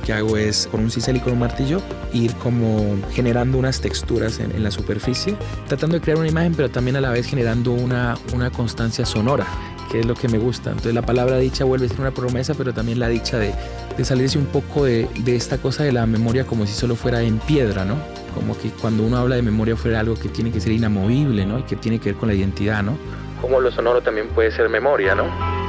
lo que hago es con un cincel y con un martillo ir como generando unas texturas en la superficie, tratando de crear una imagen, pero también a la vez generando una constancia sonora, que es lo que me gusta. Entonces la palabra dicha vuelve a ser una promesa, pero también la dicha de salirse un poco de esta cosa de la memoria como si solo fuera en piedra, ¿no? Como que cuando uno habla de memoria fuera algo que tiene que ser inamovible, ¿no? Y que tiene que ver con la identidad, ¿no? Como lo sonoro también puede ser memoria, ¿no?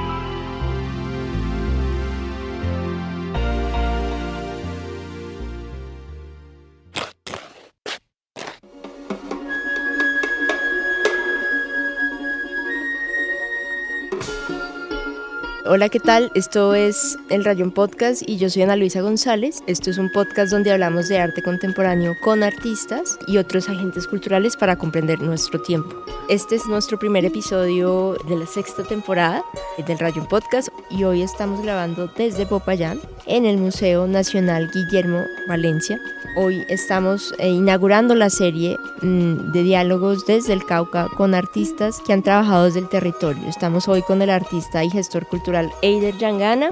Hola, ¿qué tal? Esto es El Rayón Podcast y yo soy Ana Luisa González. Esto es un podcast donde hablamos de arte contemporáneo con artistas y otros agentes culturales para comprender nuestro tiempo. Este es nuestro primer episodio de la 6ª temporada del Rayón Podcast y hoy estamos grabando desde Popayán en el Museo Nacional Guillermo Valencia. Hoy estamos inaugurando la serie de diálogos desde el Cauca con artistas que han trabajado desde el territorio. Estamos hoy con el artista y gestor cultural Eider Yangana.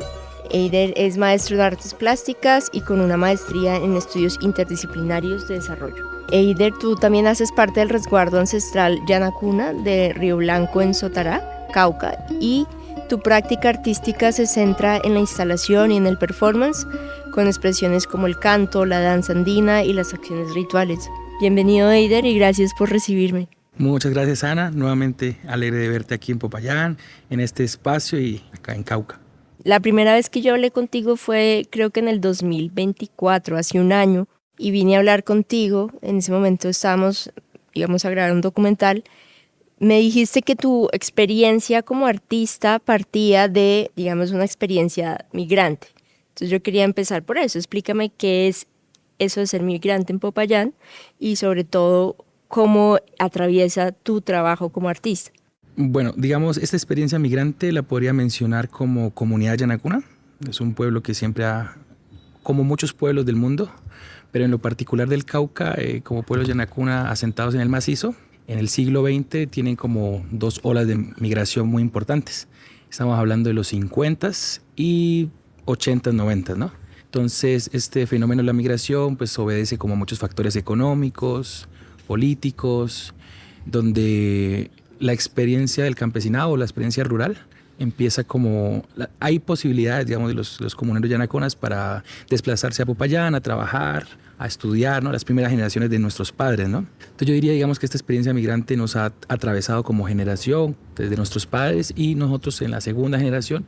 Eider es maestro de artes plásticas y con una maestría en estudios interdisciplinarios de desarrollo. Eider, tú también haces parte del resguardo ancestral Yanacuna de Río Blanco en Sotará, Cauca, y tu práctica artística se centra en la instalación y en el performance, con expresiones como el canto, la danza andina y las acciones rituales. Bienvenido, Eider, y gracias por recibirme. Muchas gracias, Ana. Nuevamente alegre de verte aquí en Popayán, en este espacio y acá en Cauca. La primera vez que yo hablé contigo fue, creo que en el 2024, hace un año, y vine a hablar contigo. En ese momento íbamos a grabar un documental. Me dijiste que tu experiencia como artista partía de, digamos, una experiencia migrante. Entonces yo quería empezar por eso. Explícame qué es eso de ser migrante en Popayán y sobre todo cómo atraviesa tu trabajo como artista. Bueno, digamos, esta experiencia migrante la podría mencionar como comunidad yanacuna. Es un pueblo que siempre como muchos pueblos del mundo, pero en lo particular del Cauca, como pueblos yanacuna asentados en el macizo, en el siglo XX tienen como dos olas de migración muy importantes. Estamos hablando de los 50s y 80s, 90s, ¿no? Entonces, este fenómeno de la migración pues obedece como a muchos factores económicos, políticos, donde la experiencia del campesinado o la experiencia rural empieza como... Hay posibilidades, digamos, de los comuneros yanaconas para desplazarse a Popayán, a trabajar, a estudiar, ¿no? Las primeras generaciones de nuestros padres, ¿no? Entonces yo diría, digamos, que esta experiencia migrante nos ha atravesado como generación, desde nuestros padres, y nosotros en la segunda generación,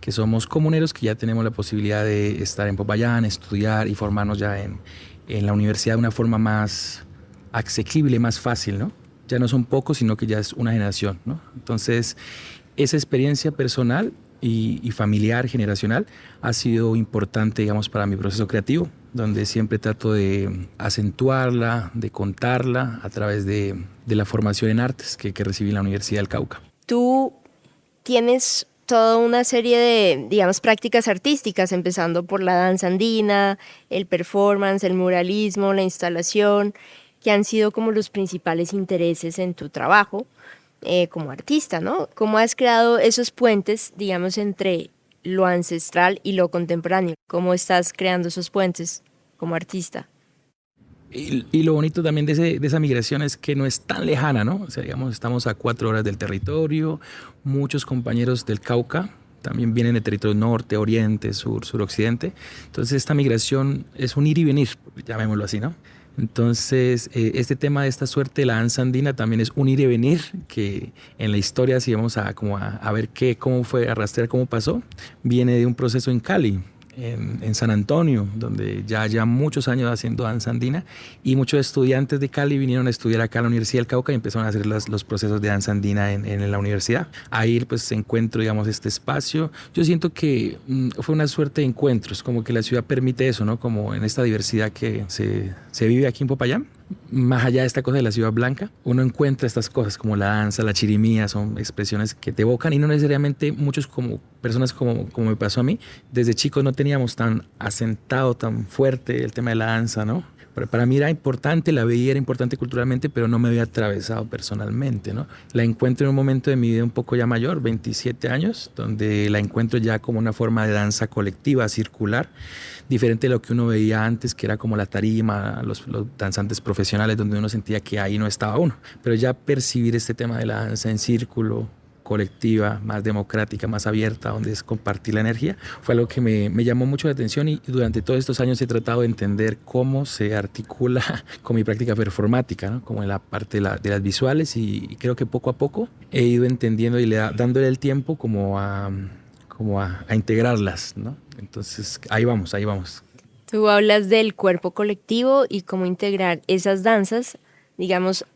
que somos comuneros, que ya tenemos la posibilidad de estar en Popayán, estudiar y formarnos ya en la universidad de una forma más asequible, más fácil, ¿no? Ya no son pocos, sino que ya es una generación, ¿no? Entonces, esa experiencia personal y familiar, generacional, ha sido importante, digamos, para mi proceso creativo, donde siempre trato de acentuarla, de contarla a través de la formación en artes que recibí en la Universidad del Cauca. Tú tienes toda una serie de, digamos, prácticas artísticas, empezando por la danza andina, el performance, el muralismo, la instalación, que han sido como los principales intereses en tu trabajo como artista, ¿no? ¿Cómo has creado esos puentes, digamos, entre lo ancestral y lo contemporáneo? ¿Cómo estás creando esos puentes como artista? Y lo bonito también de esa migración es que no es tan lejana, ¿no? O sea, digamos, estamos a 4 horas del territorio, muchos compañeros del Cauca también vienen de territorio norte, oriente, sur, suroccidente. Entonces esta migración es un ir y venir, llamémoslo así, ¿no? Entonces, este tema de esta suerte de la danza andina también es un ir y venir, que en la historia, si vamos a ver cómo fue, a rastrear cómo pasó, viene de un proceso en Cali, en San Antonio, donde ya muchos años haciendo danza andina, y muchos estudiantes de Cali vinieron a estudiar acá en la Universidad del Cauca y empezaron a hacer los procesos de danza andina en la universidad. Ahí pues encuentro, digamos, este espacio. Yo siento que fue una suerte de encuentros, como que la ciudad permite eso, ¿no? Como en esta diversidad que se vive aquí en Popayán. Más allá de esta cosa de la ciudad blanca, uno encuentra estas cosas como la danza, la chirimía, son expresiones que te evocan y no necesariamente muchos como personas como me pasó a mí. Desde chicos no teníamos tan asentado, tan fuerte el tema de la danza, ¿no? Para mí era importante, la veía, era importante culturalmente, pero no me había atravesado personalmente, ¿no? La encuentro en un momento de mi vida un poco ya mayor, 27 años, donde la encuentro ya como una forma de danza colectiva, circular, diferente de lo que uno veía antes, que era como la tarima, los danzantes profesionales, donde uno sentía que ahí no estaba uno. Pero ya percibir este tema de la danza en círculo, colectiva, más democrática, más abierta, donde es compartir la energía, fue algo que me llamó mucho la atención y durante todos estos años he tratado de entender cómo se articula con mi práctica performática, ¿no? Como en la parte de las visuales y creo que poco a poco he ido entendiendo y dándole el tiempo como a integrarlas, ¿no? Entonces ahí vamos, ahí vamos. Tú hablas del cuerpo colectivo y cómo integrar esas danzas, digamos,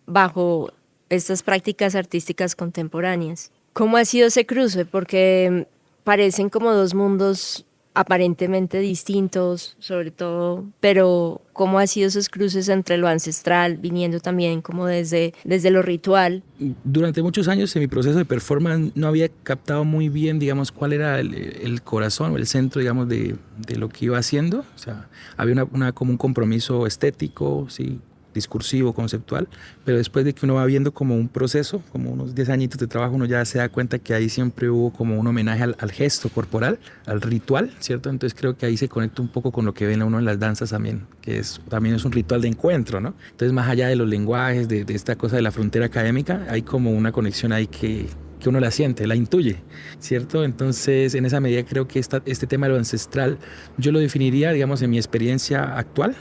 bajo estas prácticas artísticas contemporáneas. ¿Cómo ha sido ese cruce? Porque parecen como dos mundos aparentemente distintos, sobre todo, pero ¿cómo ha sido esos cruces entre lo ancestral, viniendo también como desde lo ritual? Durante muchos años en mi proceso de performance no había captado muy bien, digamos, cuál era el corazón o el centro, digamos, de lo que iba haciendo. O sea, había como un compromiso estético, sí, discursivo, conceptual, pero después de que uno va viendo como un proceso, como unos 10 añitos de trabajo, uno ya se da cuenta que ahí siempre hubo como un homenaje al gesto corporal, al ritual, ¿cierto? Entonces creo que ahí se conecta un poco con lo que ven uno en las danzas también, que también es un ritual de encuentro, ¿no? Entonces más allá de los lenguajes, de esta cosa de la frontera académica, hay como una conexión ahí que uno la siente, la intuye, ¿cierto? Entonces, en esa medida creo que este tema de lo ancestral, yo lo definiría, digamos, en mi experiencia actual,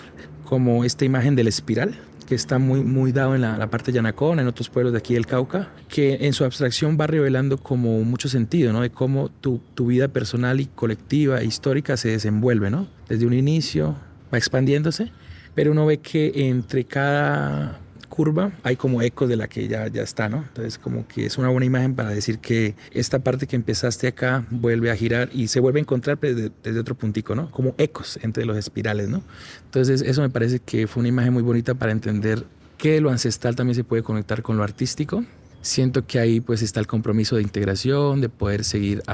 como esta imagen de la espiral, que está muy dado en la parte de Yanacona, en otros pueblos de aquí del Cauca, que en su abstracción va revelando como mucho sentido, ¿no? De cómo tu vida personal y colectiva, histórica, se desenvuelve, ¿no? Desde un inicio va expandiéndose, pero uno ve que entre cada curva hay como ecos de la que ya está, ¿no? Entonces como que es una buena imagen para decir que esta parte que empezaste acá vuelve a girar y se vuelve a encontrar desde otro puntico, ¿no? Como ecos entre los espirales, ¿no? Entonces eso me parece que fue una imagen muy bonita para entender que lo ancestral también se puede conectar con lo artístico. Siento que ahí pues está el compromiso de integración, de poder seguir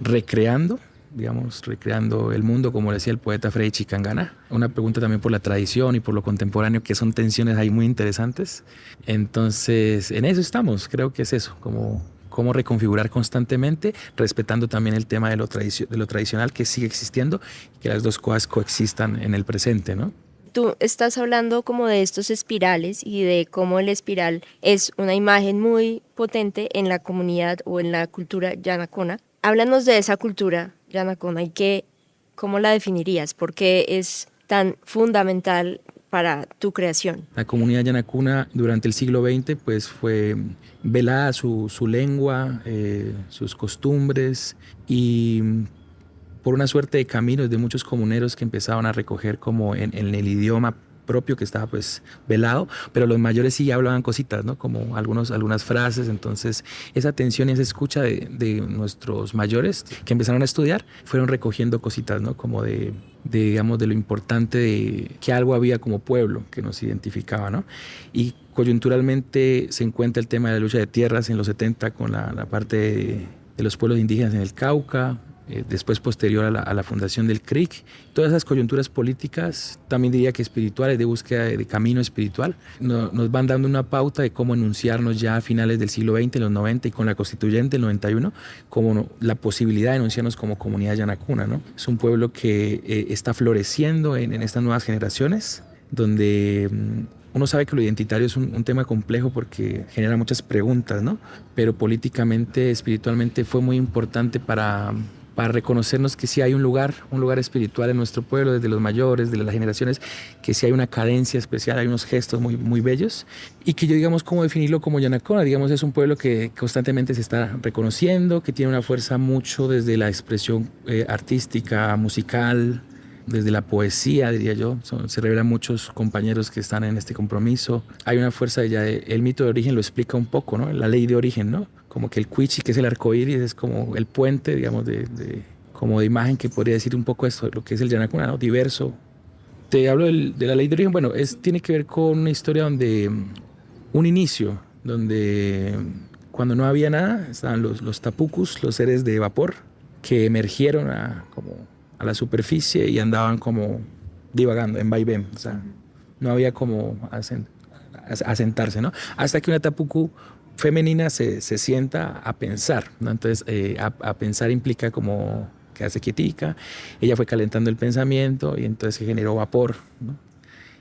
recreando, digamos, recreando el mundo, como decía el poeta Freddy Chicangana. Una pregunta también por la tradición y por lo contemporáneo, que son tensiones ahí muy interesantes. Entonces, en eso estamos, creo que es eso, como cómo reconfigurar constantemente, respetando también el tema de lo tradicional que sigue existiendo y que las dos cosas coexistan en el presente, ¿no? Tú estás hablando como de estos espirales y de cómo el espiral es una imagen muy potente en la comunidad o en la cultura yanacona. Háblanos de esa cultura yanacona y ¿cómo la definirías? ¿Por qué es tan fundamental para tu creación? La comunidad yanacuna durante el siglo XX pues fue velada su lengua, sus costumbres y por una suerte de caminos de muchos comuneros que empezaban a recoger como en el idioma propio que estaba pues velado, pero los mayores sí hablaban cositas, ¿no? Como algunas frases. Entonces esa atención y esa escucha de nuestros mayores que empezaron a estudiar fueron recogiendo cositas, ¿no? Como digamos, de lo importante de que algo había como pueblo que nos identificaba, ¿no? Y coyunturalmente se encuentra el tema de la lucha de tierras en los 70 con la parte de los pueblos indígenas en el Cauca, después posterior a la fundación del CRIC. Todas esas coyunturas políticas, también diría que espirituales, de búsqueda de camino espiritual, nos van dando una pauta de cómo enunciarnos ya a finales del siglo XX, en los 90 y con la constituyente del 91, como la posibilidad de enunciarnos como comunidad yanacuna, ¿no? Es un pueblo que está floreciendo en estas nuevas generaciones, donde uno sabe que lo identitario es un tema complejo porque genera muchas preguntas, ¿no? Pero políticamente, espiritualmente fue muy importante para reconocernos que sí hay un lugar espiritual en nuestro pueblo, desde los mayores, de las generaciones, que sí hay una cadencia especial, hay unos gestos muy bellos, y que yo, digamos, cómo definirlo como Yanacona, digamos, es un pueblo que constantemente se está reconociendo, que tiene una fuerza mucho desde la expresión artística, musical, desde la poesía, diría yo. Se revelan muchos compañeros que están en este compromiso. Hay una fuerza el mito de origen lo explica un poco, ¿no? La ley de origen, ¿no? Como que el cuichi, que es el arco iris, es como el puente, digamos, como de imagen que podría decir un poco esto, lo que es el Yanacuna, ¿no? Diverso. Te hablo de la ley de origen, bueno, tiene que ver con una historia donde un inicio, donde cuando no había nada, estaban los tapucus, los seres de vapor, que emergieron a la superficie y andaban como divagando, en vaivén, o sea, no había como asentarse, ¿no? Hasta que una tapuku femenina se sienta a pensar, ¿no? Entonces, a pensar implica como quedarse quietica, ella fue calentando el pensamiento y entonces se generó vapor, ¿no?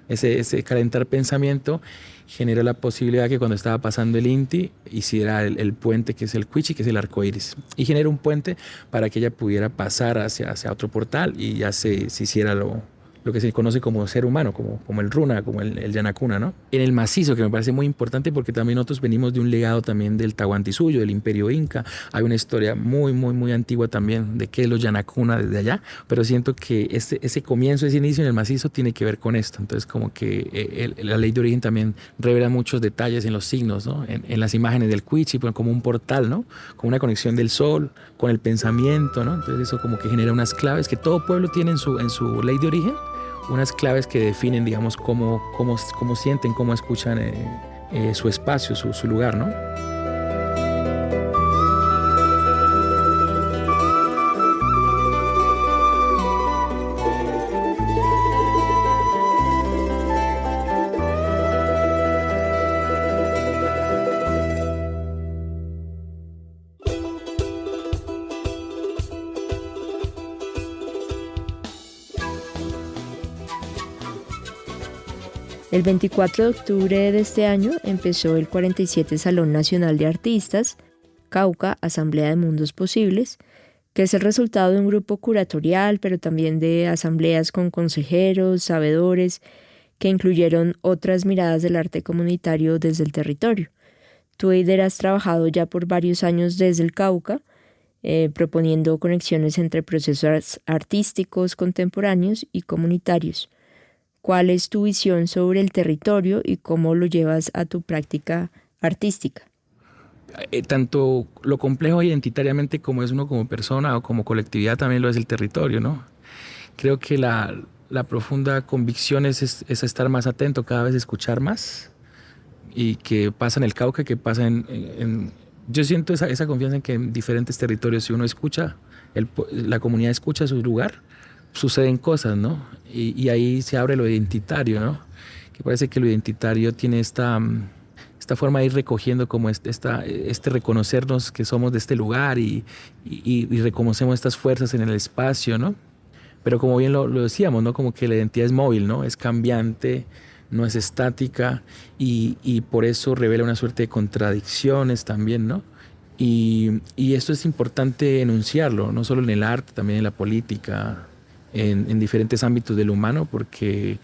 Ese calentar pensamiento generó la posibilidad que cuando estaba pasando el Inti hiciera el puente que es el Cuichi, que es el arco iris, y generó un puente para que ella pudiera pasar hacia otro portal y ya se hiciera lo que se conoce como ser humano, como el runa, como el yanakuna, ¿no? En el macizo, que me parece muy importante porque también nosotros venimos de un legado también del Tahuantinsuyo, del Imperio Inca. Hay una historia muy, muy, muy antigua también de qué es los yanakuna desde allá, pero siento que ese comienzo, ese inicio en el macizo tiene que ver con esto. Entonces, como que la ley de origen también revela muchos detalles en los signos, ¿no? En las imágenes del Cuichi, como un portal, ¿no? Como una conexión del sol con el pensamiento, ¿no? Entonces, eso como que genera unas claves que todo pueblo tiene en su ley de origen, unas claves que definen, digamos, cómo sienten, cómo escuchan su espacio, su lugar, ¿no? El 24 de octubre de este año empezó el 47 Salón Nacional de Artistas, Cauca, Asamblea de Mundos Posibles, que es el resultado de un grupo curatorial, pero también de asambleas con consejeros, sabedores, que incluyeron otras miradas del arte comunitario desde el territorio. Tú, Eider, has trabajado ya por varios años desde el Cauca, proponiendo conexiones entre procesos artísticos contemporáneos y comunitarios. ¿Cuál es tu visión sobre el territorio y cómo lo llevas a tu práctica artística? Tanto lo complejo identitariamente como es uno como persona o como colectividad también lo es el territorio, ¿no? Creo que la profunda convicción es estar más atento, cada vez escuchar más, y que pasa en el Cauca, que pasa yo siento esa confianza en que en diferentes territorios, si uno escucha, la comunidad escucha su lugar, suceden cosas, ¿no? Y ahí se abre lo identitario, ¿no? Que parece que lo identitario tiene esta forma de ir recogiendo como este reconocernos que somos de este lugar y reconocemos estas fuerzas en el espacio, ¿no? Pero como bien lo decíamos, ¿no? Como que la identidad es móvil, ¿no? Es cambiante, no es estática y por eso revela una suerte de contradicciones también, ¿no? Y esto es importante enunciarlo, no solo en el arte, también en la política, en diferentes ámbitos del humano, porque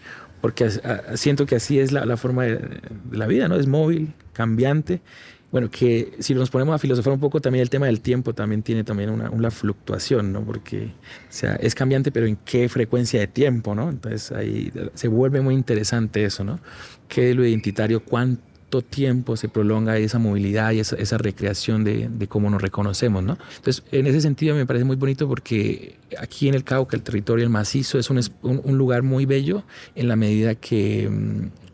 siento que así es la forma de la vida, ¿no? Es móvil, cambiante. Bueno, que si nos ponemos a filosofar un poco, también el tema del tiempo también tiene también una fluctuación, ¿no? Porque, o sea, es cambiante, pero ¿en qué frecuencia de tiempo, no? Entonces ahí se vuelve muy interesante eso, ¿no? ¿Qué es lo identitario? ¿Cuánto tiempo se prolonga esa movilidad y esa recreación de cómo nos reconocemos, ¿no? Entonces, en ese sentido me parece muy bonito porque aquí en el Cauca, el territorio, el macizo, es un lugar muy bello en la medida que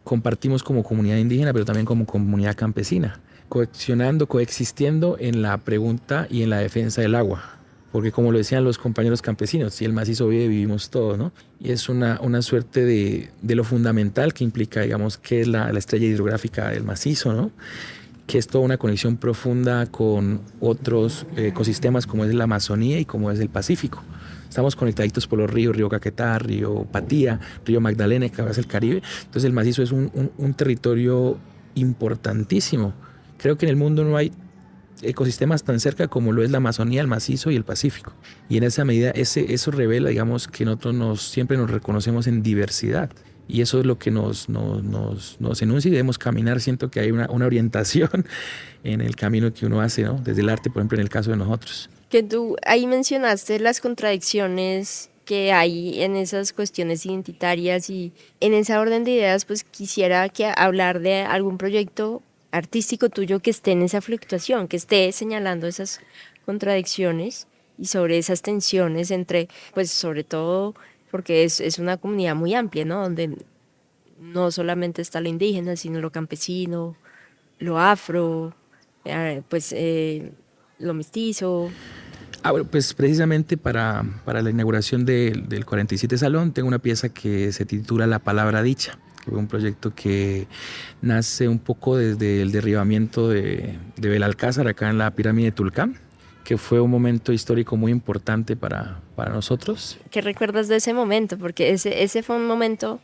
compartimos como comunidad indígena, pero también como comunidad campesina, coexistiendo en la pregunta y en la defensa del agua. Porque como lo decían los compañeros campesinos, si el macizo vive, vivimos todos, ¿no? Y es una suerte de lo fundamental que implica, digamos, que es la estrella hidrográfica del macizo, ¿no? Que es toda una conexión profunda con otros ecosistemas como es la Amazonía y como es el Pacífico. Estamos conectaditos por los ríos, río Caquetá, río Patía, río Magdalena, que ahora es el Caribe. Entonces el macizo es un territorio importantísimo. Creo que en el mundo no hay ecosistemas tan cerca como lo es la Amazonía, el macizo y el Pacífico. Y en esa medida eso revela, digamos, que nosotros siempre nos reconocemos en diversidad. Y eso es lo que nos enuncia y debemos caminar. Siento que hay una orientación en el camino que uno hace, ¿no? Desde el arte, por ejemplo, en el caso de nosotros. Que tú ahí mencionaste las contradicciones que hay en esas cuestiones identitarias y en esa orden de ideas, pues quisiera hablar de algún proyecto artístico tuyo que esté en esa fluctuación, que esté señalando esas contradicciones y sobre esas tensiones entre, pues sobre todo porque es una comunidad muy amplia, ¿no? Donde no solamente está lo indígena, sino lo campesino, lo afro, lo mestizo. Bueno, pues precisamente para la inauguración del 47 Salón tengo una pieza que se titula La Palabra Dicha. Fue un proyecto que nace un poco desde el derribamiento de Belalcázar acá en la pirámide de Tulcán, que fue un momento histórico muy importante para nosotros. ¿Qué recuerdas de ese momento? Porque ese fue un momento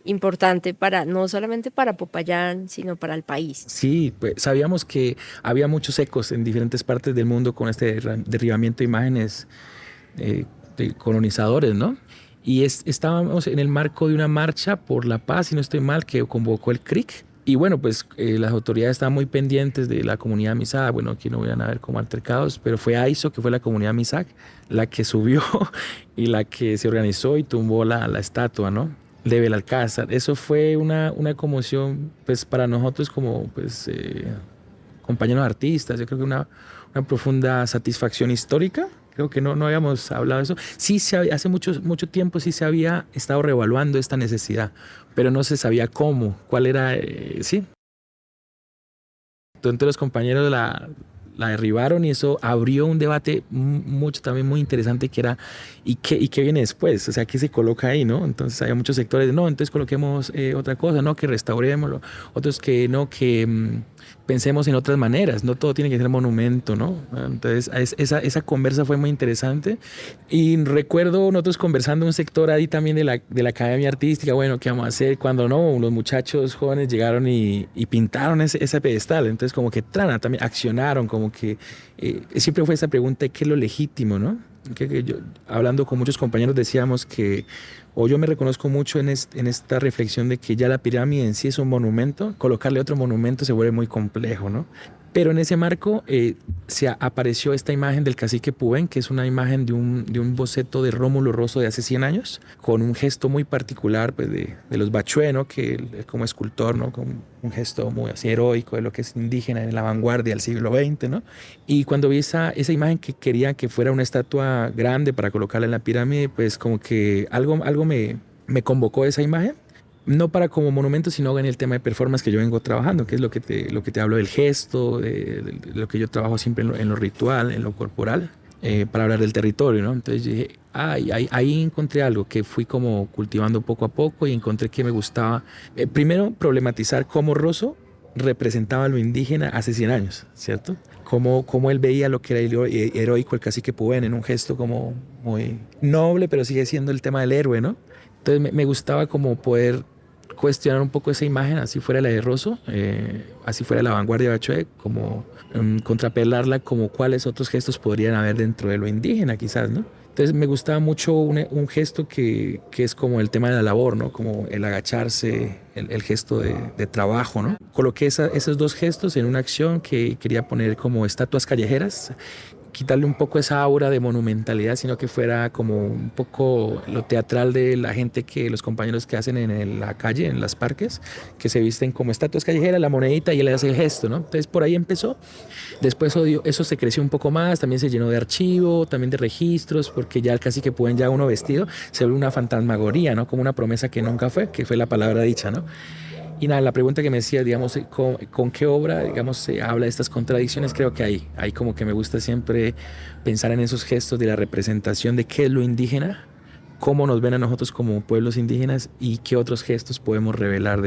importante para no solamente para Popayán, sino para el país. Sí, pues sabíamos que había muchos ecos en diferentes partes del mundo con este derribamiento de imágenes de colonizadores, ¿no? Y estábamos en el marco de una marcha por la paz, si no estoy mal, que convocó el CRIC. Y bueno, pues las autoridades estaban muy pendientes de la comunidad Misak. Bueno, aquí no van a ver como altercados, pero fue AISO, que fue la comunidad Misak, la que subió y la que se organizó y tumbó la estatua, ¿no? De Belalcázar. Eso fue una conmoción, pues para nosotros como pues, compañeros artistas. Yo creo que una profunda satisfacción histórica. Creo que no habíamos hablado de eso. Sí, hace mucho tiempo sí se había estado reevaluando esta necesidad, pero no se sabía cómo, cuál era, sí. Entonces los compañeros la derribaron y eso abrió un debate también muy interesante que era ¿y qué viene después? O sea, ¿qué se coloca ahí, no? Entonces había muchos sectores de no, entonces coloquemos otra cosa, no, que restaurémoslo, otros que no, que pensemos en otras maneras, no todo tiene que ser monumento, ¿no? Entonces esa conversa fue muy interesante y recuerdo nosotros conversando un sector ahí también de la academia artística, bueno, ¿qué vamos a hacer? Cuando no, los muchachos jóvenes llegaron y pintaron ese pedestal, entonces como que también accionaron, como que siempre fue esa pregunta de qué es lo legítimo, ¿no? Que yo, hablando con muchos compañeros decíamos que, o yo me reconozco mucho en esta reflexión de que ya la pirámide en sí es un monumento, colocarle otro monumento se vuelve muy complejo, ¿no? Pero en ese marco se apareció esta imagen del cacique Pubén, que es una imagen de un boceto de Rómulo Rosso de hace 100 años, con un gesto muy particular pues, de los Bachué, ¿no? Que él, como escultor, ¿no? Con un gesto muy así heroico de lo que es indígena en la vanguardia del siglo XX, ¿no? Y cuando vi esa imagen que quería que fuera una estatua grande para colocarla en la pirámide, pues como que algo me convocó esa imagen. No para como monumento, sino en el tema de performance que yo vengo trabajando, que es lo que te hablo del gesto, de lo que yo trabajo siempre en lo ritual, en lo corporal, para hablar del territorio, ¿no? Entonces dije, ahí encontré algo que fui como cultivando poco a poco y encontré que me gustaba, primero, problematizar cómo Rosso representaba lo indígena hace 100 años, ¿cierto? Cómo él veía lo que era heroico el cacique Pubén en un gesto como muy noble, pero sigue siendo el tema del héroe, ¿no? Entonces me gustaba como poder cuestionar un poco esa imagen, así fuera la de Rosso, así fuera la vanguardia de Bachué, como contrapelarla como cuáles otros gestos podrían haber dentro de lo indígena quizás, ¿no? Entonces me gustaba mucho un gesto que es como el tema de la labor, ¿no? Como el agacharse, el gesto de trabajo, ¿no? Coloqué esos dos gestos en una acción que quería poner como estatuas callejeras, quitarle un poco esa aura de monumentalidad, sino que fuera como un poco lo teatral de la gente los compañeros que hacen en la calle, en los parques, que se visten como estatuas callejeras, la monedita y él hace el gesto, ¿no? Entonces por ahí empezó. Después eso se creció un poco más, también se llenó de archivo, también de registros, porque ya casi que pueden ya uno vestido, se vuelve una fantasmagoría, ¿no? Como una promesa que nunca fue, que fue la palabra dicha, ¿no? Y nada, la pregunta que me decía, digamos, ¿con qué obra, digamos, se habla de estas contradicciones? Creo que ahí como que me gusta siempre pensar en esos gestos de la representación de qué es lo indígena, cómo nos ven a nosotros como pueblos indígenas y qué otros gestos podemos revelar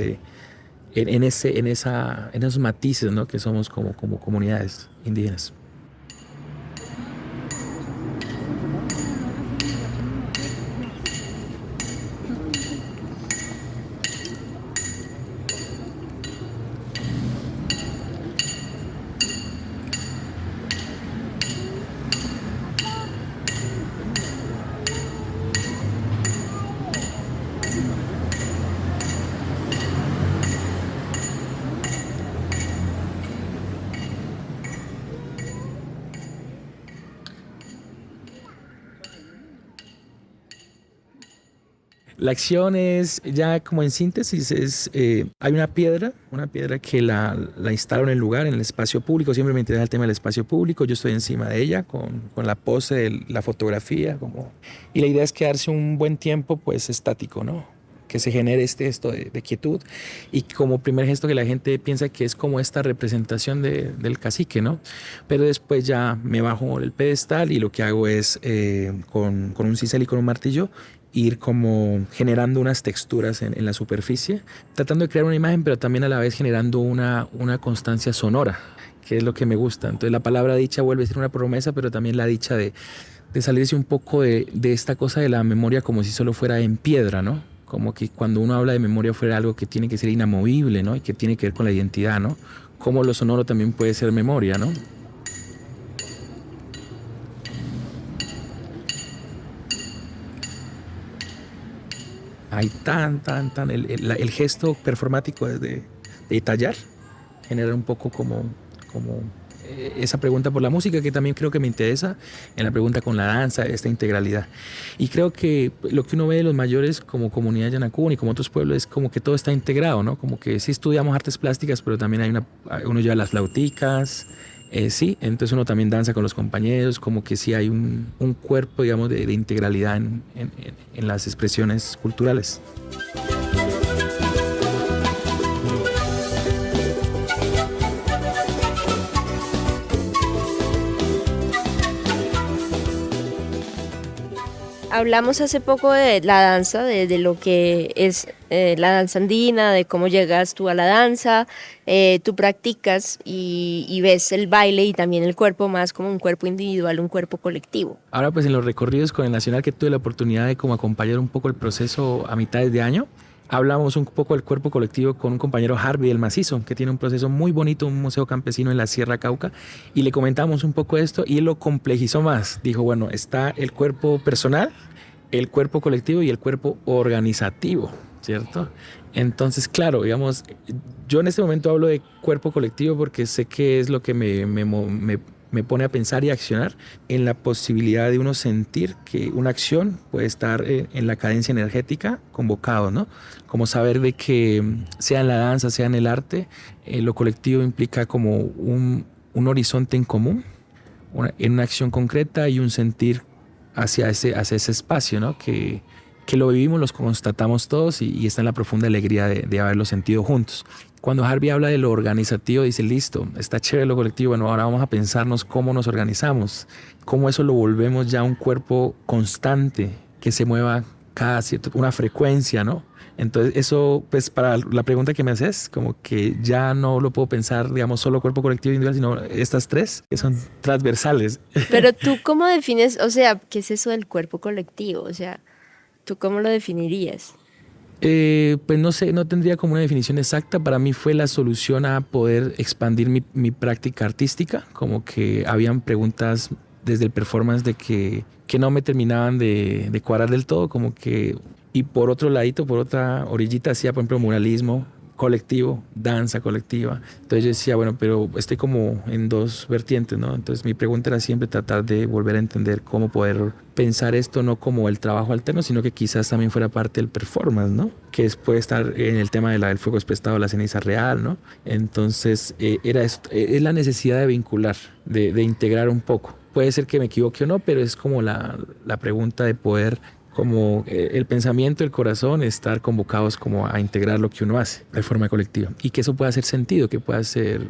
en esos matices, ¿no? Que somos como comunidades indígenas. La acción es, ya como en síntesis, hay una piedra que la instalaron en el lugar, en el espacio público. Siempre me interesa el tema del espacio público. Yo estoy encima de ella con la pose de la fotografía. Y la idea es quedarse un buen tiempo pues estático, ¿no? que se genere este gesto de quietud, y como primer gesto que la gente piensa que es como esta representación del cacique, ¿no? Pero después ya me bajo el pedestal y lo que hago es con un cincel y con un martillo ir como generando unas texturas en la superficie, tratando de crear una imagen, pero también a la vez generando una constancia sonora, que es lo que me gusta. Entonces la palabra dicha vuelve a ser una promesa, pero también la dicha de salirse un poco de esta cosa de la memoria como si solo fuera en piedra, ¿no? Como que cuando uno habla de memoria fuera algo que tiene que ser inamovible, ¿no? Y que tiene que ver con la identidad, ¿no? Como lo sonoro también puede ser memoria, ¿no? Hay el gesto performático de tallar, genera un poco como esa pregunta por la música, que también creo que me interesa en la pregunta con la danza, esta integralidad. Y creo que lo que uno ve de los mayores como comunidad Yanacún y como otros pueblos es como que todo está integrado, ¿no? Como que sí estudiamos artes plásticas, pero también uno lleva las flauticas, sí, entonces uno también danza con los compañeros, como que sí hay un cuerpo, digamos, de integralidad en las expresiones culturales. Hablamos hace poco de la danza, de lo que es la danza andina, de cómo llegas tú a la danza, tú practicas y ves el baile y también el cuerpo más como un cuerpo individual, un cuerpo colectivo. Ahora pues en los recorridos con el Nacional, que tuve la oportunidad de como acompañar un poco el proceso a mitades de año, hablamos un poco del cuerpo colectivo con un compañero, Harvey del Macizo, que tiene un proceso muy bonito, un museo campesino en la Sierra Cauca, y le comentamos un poco esto y él lo complejizó más. Dijo, bueno, está el cuerpo personal, el cuerpo colectivo y el cuerpo organizativo, ¿cierto? Entonces, claro, digamos, yo en este momento hablo de cuerpo colectivo porque sé que es lo que me pone a pensar y a accionar en la posibilidad de uno sentir que una acción puede estar en la cadencia energética convocado, ¿no? Como saber de que sea en la danza, sea en el arte, lo colectivo implica como un horizonte en común, en una acción concreta y un sentir hacia ese espacio, ¿no? Que lo vivimos, los constatamos todos y está en la profunda alegría de haberlo sentido juntos. Cuando Harvey habla de lo organizativo, dice, listo, está chévere lo colectivo, bueno, ahora vamos a pensarnos cómo nos organizamos, cómo eso lo volvemos ya un cuerpo constante, que se mueva cada cierto, una frecuencia, ¿no? Entonces eso, pues para la pregunta que me haces, como que ya no lo puedo pensar, digamos, solo cuerpo colectivo e individual, sino estas tres que son transversales. Pero tú, ¿cómo defines, o sea, qué es eso del cuerpo colectivo? O sea, ¿tú cómo lo definirías? Pues no sé, no tendría como una definición exacta. Para mí fue la solución a poder expandir mi práctica artística, como que habían preguntas desde el performance de que no me terminaban de cuadrar del todo, como que, y por otro ladito, por otra orillita, hacía, por ejemplo, muralismo colectivo, danza colectiva. Entonces yo decía, bueno, pero estoy como en dos vertientes, ¿no? Entonces mi pregunta era siempre tratar de volver a entender cómo poder pensar esto no como el trabajo alterno, sino que quizás también fuera parte del performance, ¿no? Que puede estar en el tema del fuego prestado, la ceniza real, ¿no? Entonces es la necesidad de vincular, de integrar un poco. Puede ser que me equivoque o no, pero es como la pregunta de poder, como el pensamiento, el corazón, estar convocados como a integrar lo que uno hace de forma colectiva. Y que eso pueda hacer sentido, que pueda ser,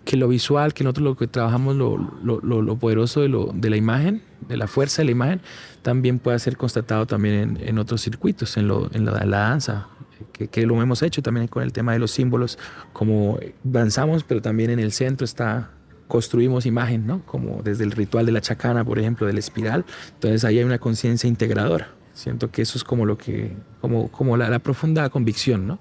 que lo visual, que nosotros lo que trabajamos, lo poderoso de la imagen, de la fuerza de la imagen, también pueda ser constatado también en otros circuitos, en la danza, que lo hemos hecho también con el tema de los símbolos, como danzamos, pero también en el centro construimos imagen, ¿no? Como desde el ritual de la chacana, por ejemplo, del espiral. Entonces ahí hay una conciencia integradora. Siento que eso es como la profunda convicción, ¿no?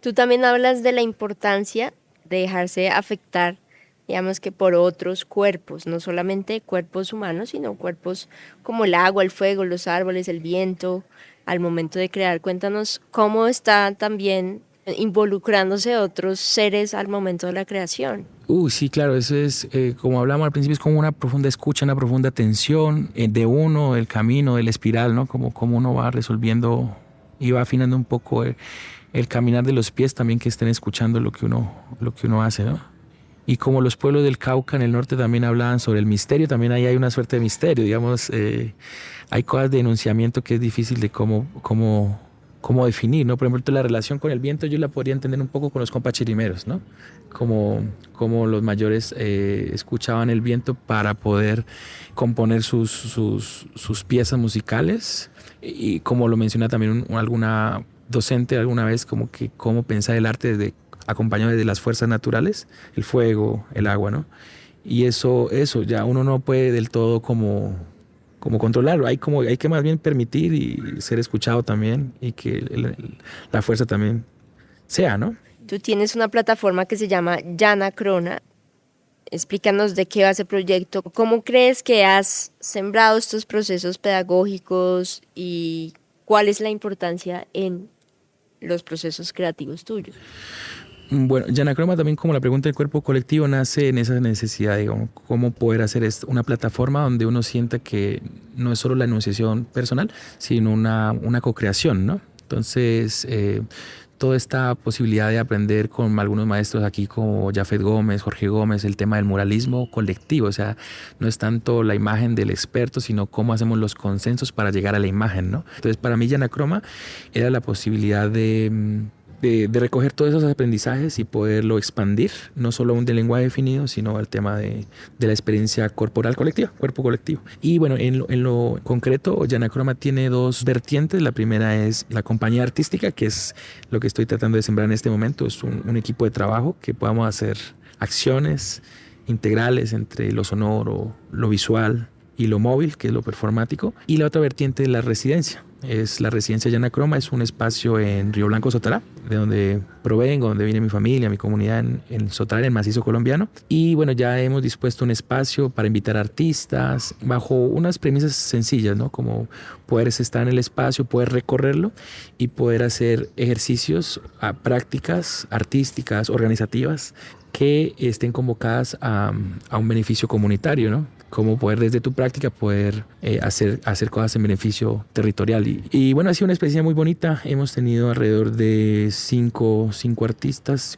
Tú también hablas de la importancia de dejarse afectar, digamos que por otros cuerpos, no solamente cuerpos humanos, sino cuerpos como el agua, el fuego, los árboles, el viento, al momento de crear. Cuéntanos cómo está también involucrándose otros seres al momento de la creación. Sí, claro, eso es, como hablamos al principio, es como una profunda escucha, una profunda atención de uno, el camino, del espiral, ¿no? Como uno va resolviendo y va afinando un poco el caminar de los pies también, que estén escuchando lo que uno hace, ¿no? Y como los pueblos del Cauca en el norte también hablaban sobre el misterio, también ahí hay una suerte de misterio, digamos, hay cosas de enunciamiento que es difícil de cómo cómo definir, ¿no? Por ejemplo, la relación con el viento yo la podría entender un poco con los compachirimeros, ¿no? Como los mayores escuchaban el viento para poder componer sus piezas musicales, y como lo menciona también alguna docente alguna vez, como que cómo pensar el arte acompañado de las fuerzas naturales, el fuego, el agua, ¿no? Y eso ya uno no puede del todo como controlarlo, hay que más bien permitir y ser escuchado también, y que la fuerza también sea, ¿no? Tú tienes una plataforma que se llama Yanacrona. Explícanos de qué va ese proyecto, cómo crees que has sembrado estos procesos pedagógicos y cuál es la importancia en los procesos creativos tuyos. Bueno, Yanacroma también, como la pregunta del cuerpo colectivo, nace en esa necesidad, digamos, cómo poder hacer una plataforma donde uno sienta que no es solo la enunciación personal, sino una co-creación, ¿no? Entonces, toda esta posibilidad de aprender con algunos maestros aquí como Jafet Gómez, Jorge Gómez, el tema del muralismo colectivo, o sea, no es tanto la imagen del experto, sino cómo hacemos los consensos para llegar a la imagen, ¿no? Entonces, para mí Yanacroma era la posibilidad de recoger todos esos aprendizajes y poderlo expandir, no solo a un lenguaje definido, sino al tema de la experiencia corporal colectiva, cuerpo colectivo. Y bueno, en lo concreto, Yanacroma tiene dos vertientes. La primera es la compañía artística, que es lo que estoy tratando de sembrar en este momento. Es un equipo de trabajo que podamos hacer acciones integrales entre lo sonoro, lo visual y lo móvil, que es lo performático. Y la otra vertiente es la residencia. Es la residencia Yanacroma, es un espacio en Río Blanco, Sotará, de donde provengo, donde viene mi familia, mi comunidad en Sotará, en el macizo colombiano. Y bueno, ya hemos dispuesto un espacio para invitar artistas bajo unas premisas sencillas, ¿no? Como poder estar en el espacio, poder recorrerlo y poder hacer ejercicios, prácticas artísticas, organizativas, que estén convocadas a un beneficio comunitario, ¿no? Cómo poder desde tu práctica poder hacer cosas en beneficio territorial. Y bueno, ha sido una experiencia muy bonita. Hemos tenido alrededor de 4 o 5 artistas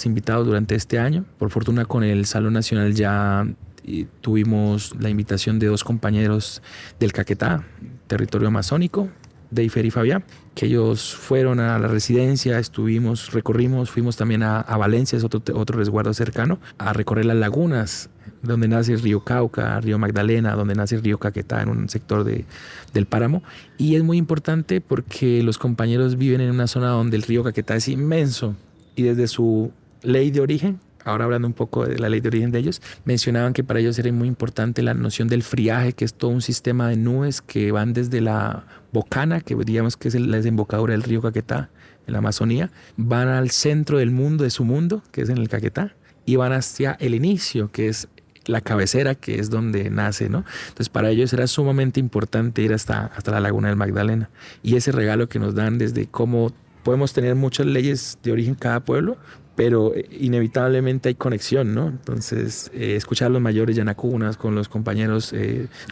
invitados durante este año. Por fortuna, con el Salón Nacional ya tuvimos la invitación de 2 compañeros del Caquetá, territorio amazónico, Deifer y Fabián, que ellos fueron a la residencia, recorrimos, fuimos también a Valencia, es otro resguardo cercano, a recorrer las lagunas donde nace el río Cauca, río Magdalena, donde nace el río Caquetá, en un sector del páramo. Y es muy importante porque los compañeros viven en una zona donde el río Caquetá es inmenso, y desde su ley de origen, ahora hablando un poco de la ley de origen de ellos, mencionaban que para ellos era muy importante la noción del friaje, que es todo un sistema de nubes que van desde la Bocana, que digamos que es la desembocadura del río Caquetá, en la Amazonía, van al centro del mundo, de su mundo, que es en el Caquetá, y van hacia el inicio, que es la cabecera, que es donde nace, ¿no? Entonces, para ellos era sumamente importante ir hasta la laguna del Magdalena. Y ese regalo que nos dan desde cómo podemos tener muchas leyes de origen cada pueblo, pero inevitablemente hay conexión, ¿no? Entonces, escuchar a los mayores yanacunas con los compañeros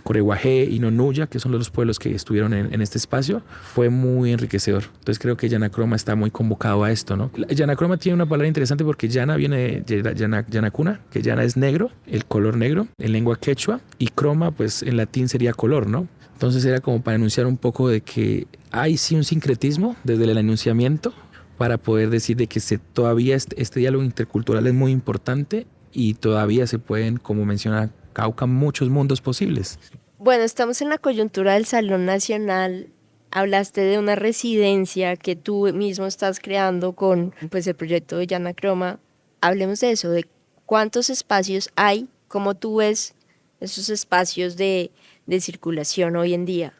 Coreguajé y Nonuya, que son los pueblos que estuvieron en este espacio, fue muy enriquecedor. Entonces, creo que Yanacroma está muy convocado a esto, ¿no? Yanacroma tiene una palabra interesante porque Yana viene de Yanacuna, que Yana es negro, el color negro, en lengua quechua, y croma, pues en latín sería color, ¿no? Entonces, era como para enunciar un poco de que hay sí un sincretismo desde el enunciamiento, para poder decir de que todavía este diálogo intercultural es muy importante, y todavía se pueden, como menciona Cauca, muchos mundos posibles. Bueno, estamos en la coyuntura del Salón Nacional. Hablaste de una residencia que tú mismo estás creando con pues, el proyecto de Yanacroma. Hablemos de eso, de cuántos espacios hay, cómo tú ves esos espacios de circulación hoy en día.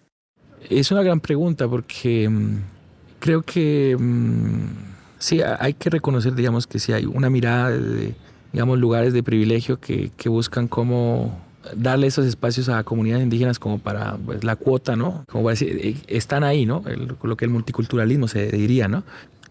Es una gran pregunta porque creo que sí, hay que reconocer, digamos, que sí hay una mirada de, digamos, lugares de privilegio que buscan cómo darle esos espacios a comunidades indígenas como para pues, la cuota, ¿no? Como para decir, están ahí, ¿no? Lo que el multiculturalismo se diría, ¿no?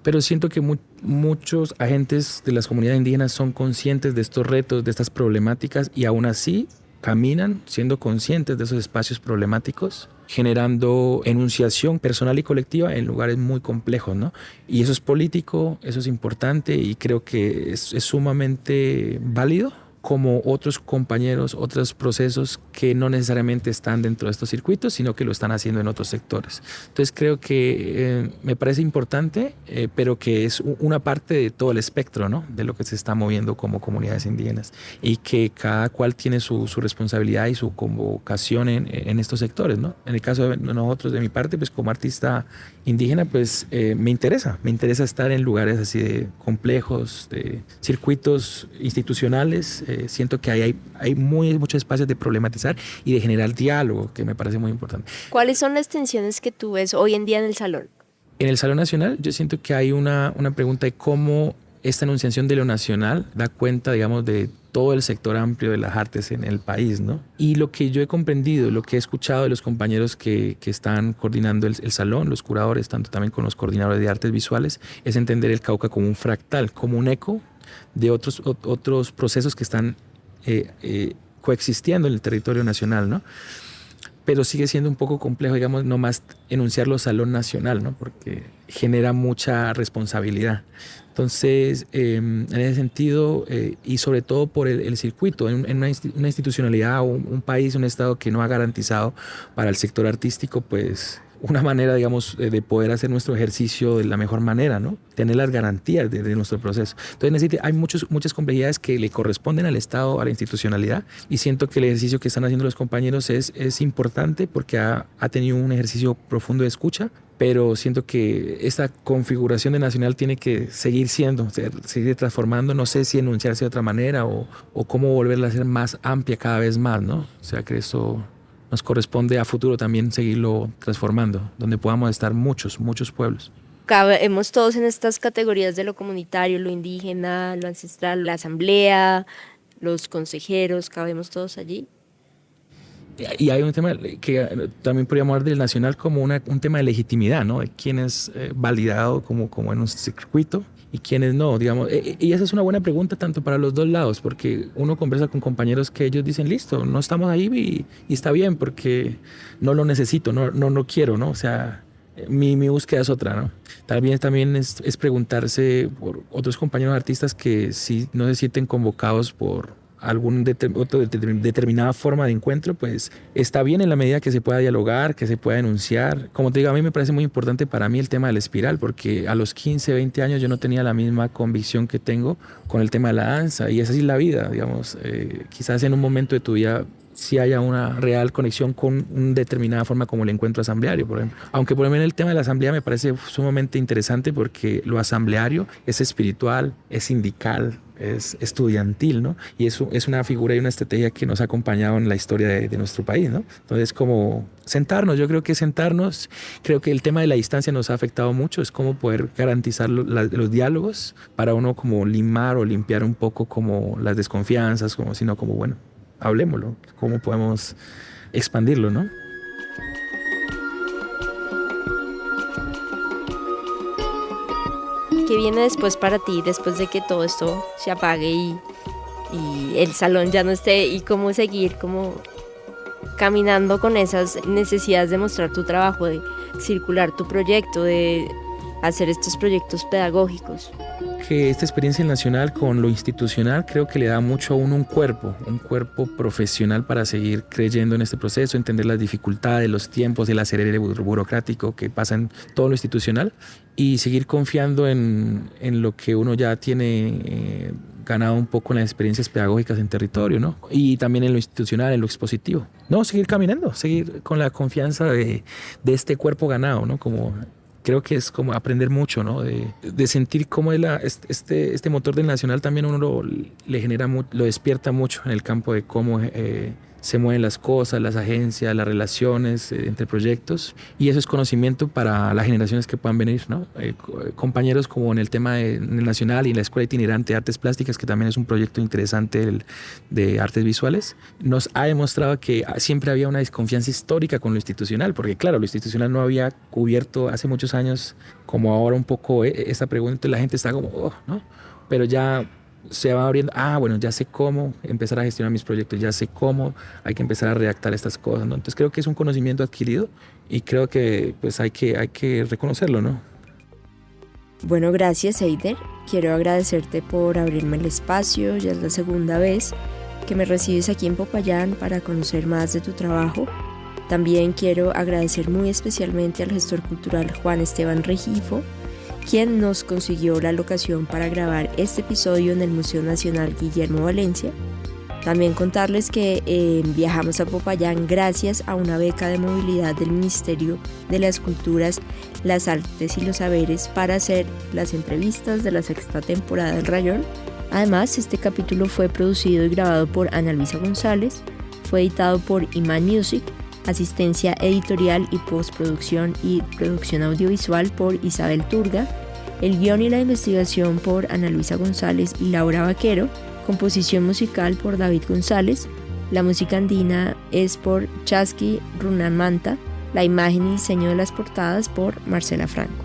Pero siento que muchos agentes de las comunidades indígenas son conscientes de estos retos, de estas problemáticas, y aún así caminan siendo conscientes de esos espacios problemáticos, generando enunciación personal y colectiva en lugares muy complejos, ¿no? Y eso es político, eso es importante, y creo que es sumamente válido como otros compañeros, otros procesos que no necesariamente están dentro de estos circuitos, sino que lo están haciendo en otros sectores. Entonces creo que me parece importante, pero que es una parte de todo el espectro, ¿no?, de lo que se está moviendo como comunidades indígenas, y que cada cual tiene su responsabilidad y su convocación en estos sectores, ¿no? En el caso de nosotros, de mi parte, pues como artista indígena, pues me interesa estar en lugares así de complejos, de circuitos institucionales. Siento que hay muchos espacios de problematizar y de generar diálogo, que me parece muy importante. ¿Cuáles son las tensiones que tú ves hoy en día en el salón? En el Salón Nacional yo siento que hay una pregunta de cómo esta enunciación de lo nacional da cuenta, digamos, de todo el sector amplio de las artes en el país, ¿no? Y lo que yo he comprendido, lo que he escuchado de los compañeros que están coordinando el salón, los curadores, tanto también con los coordinadores de artes visuales, es entender el Cauca como un fractal, como un eco de otros procesos que están coexistiendo en el territorio nacional, ¿no? Pero sigue siendo un poco complejo, digamos, nomás enunciarlo Salón Nacional, ¿no?, porque genera mucha responsabilidad. Entonces, en ese sentido, y sobre todo por el circuito, en una institucionalidad o un país, un Estado que no ha garantizado para el sector artístico, pues una manera, digamos, de poder hacer nuestro ejercicio de la mejor manera, ¿no? Tener las garantías de nuestro proceso. Entonces, hay muchas complejidades que le corresponden al Estado, a la institucionalidad, y siento que el ejercicio que están haciendo los compañeros es importante porque ha tenido un ejercicio profundo de escucha, pero siento que esta configuración de nacional tiene que seguir seguir transformando. No sé si enunciarse de otra manera o cómo volverla a ser más amplia cada vez más, ¿no? O sea, que eso nos corresponde a futuro también seguirlo transformando, donde podamos estar muchos pueblos. Cabemos todos en estas categorías de lo comunitario, lo indígena, lo ancestral, la asamblea, los consejeros, cabemos todos allí. Y hay un tema que también podríamos hablar del nacional como un tema de legitimidad, ¿no? De quién es validado como en un circuito y quiénes no, digamos. Y esa es una buena pregunta tanto para los dos lados, porque uno conversa con compañeros que ellos dicen, listo, no estamos ahí y está bien porque no lo necesito, no quiero, ¿no? O sea, mi búsqueda es otra, ¿no? También es preguntarse por otros compañeros artistas que si no se sienten convocados por determinada forma de encuentro, pues está bien en la medida que se pueda dialogar, que se pueda denunciar. Como te digo, a mí me parece muy importante para mí el tema de la espiral, porque a los 15, 20 años yo no tenía la misma convicción que tengo con el tema de la danza, y esa es la vida, digamos. Quizás en un momento de tu vida sí haya una real conexión con una determinada forma como el encuentro asambleario, por ejemplo. Aunque por ejemplo el tema de la asamblea me parece sumamente interesante porque lo asambleario es espiritual, es sindical, es estudiantil, ¿no? Y eso es una figura y una estrategia que nos ha acompañado en la historia de nuestro país, ¿no? Entonces, como sentarnos, yo creo que creo que el tema de la distancia nos ha afectado mucho, es cómo poder garantizar los diálogos para uno como limar o limpiar un poco como las desconfianzas, sino como, bueno, hablemoslo, cómo podemos expandirlo, ¿no? ¿Qué viene después para ti, después de que todo esto se apague y el salón ya no esté? ¿Y cómo seguir como caminando con esas necesidades de mostrar tu trabajo, de circular tu proyecto, de hacer estos proyectos pedagógicos? Que esta experiencia nacional con lo institucional creo que le da mucho a uno un cuerpo profesional para seguir creyendo en este proceso, entender las dificultades, los tiempos, el acelere burocrático que pasa en todo lo institucional y seguir confiando en lo que uno ya tiene ganado un poco en las experiencias pedagógicas en territorio, ¿no? Y también en lo institucional, en lo expositivo. No, seguir caminando, seguir con la confianza de este cuerpo ganado, ¿no? Creo que es como aprender mucho, ¿no? De sentir cómo es este motor del nacional también uno le genera, lo despierta mucho en el campo de cómo se mueven las cosas, las agencias, las relaciones entre proyectos, y eso es conocimiento para las generaciones que puedan venir, ¿no? Compañeros como en el tema en el nacional y en la Escuela Itinerante de Artes Plásticas, que también es un proyecto interesante de artes visuales, nos ha demostrado que siempre había una desconfianza histórica con lo institucional, porque claro, lo institucional no había cubierto hace muchos años como ahora un poco esta pregunta, la gente está como, oh, ¿no? Pero ya se va abriendo, bueno, ya sé cómo empezar a gestionar mis proyectos, ya sé cómo hay que empezar a redactar estas cosas, ¿no? Entonces creo que es un conocimiento adquirido y creo que pues hay que reconocerlo, ¿no? Bueno, gracias Eider. Quiero agradecerte por abrirme el espacio, ya es la segunda vez que me recibes aquí en Popayán para conocer más de tu trabajo. También quiero agradecer muy especialmente al gestor cultural Juan Esteban Regifo, quien nos consiguió la locación para grabar este episodio en el Museo Nacional Guillermo Valencia. También contarles que viajamos a Popayán gracias a una beca de movilidad del Ministerio de las Culturas, las Artes y los Saberes para hacer las entrevistas de la sexta temporada del Rayón. Además, este capítulo fue producido y grabado por Ana Luisa González, fue editado por Iman Music, asistencia editorial y postproducción y producción audiovisual por Isabel Turga, el guión y la investigación por Ana Luisa González y Laura Vaquero, composición musical por David González, la música andina es por Chasqui Runan Manta, la imagen y diseño de las portadas por Marcela Franco.